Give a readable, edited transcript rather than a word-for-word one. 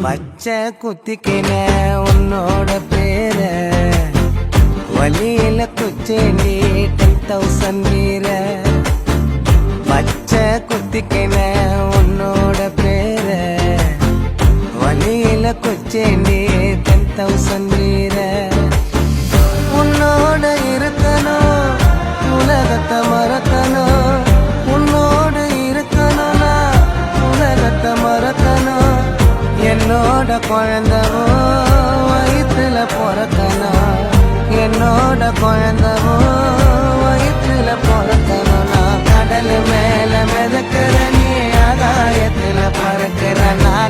பச்சை குத்திக்கின உன்னோட பேர வழியில குச்சேண்டி 10,000 வீர. பச்சை குத்திக்கின உன்னோட பேர வழியில குச்சேண்டி 10,000 வீர. உன்னோட இருக்கணும் உலகத்தை மறக்கணும், உன்னோடு இருக்கணும்னா உலகத்தை மறக்கணும். என்னோட குழந்தவோ வயிற்றுல பிறக்கணும், என்னோட குழந்தவோ வயிற்றுல பிறக்கணும். நான் கடல் மேல மிதக்கிற நீ ஆகாயத்துல பறக்கிற நான்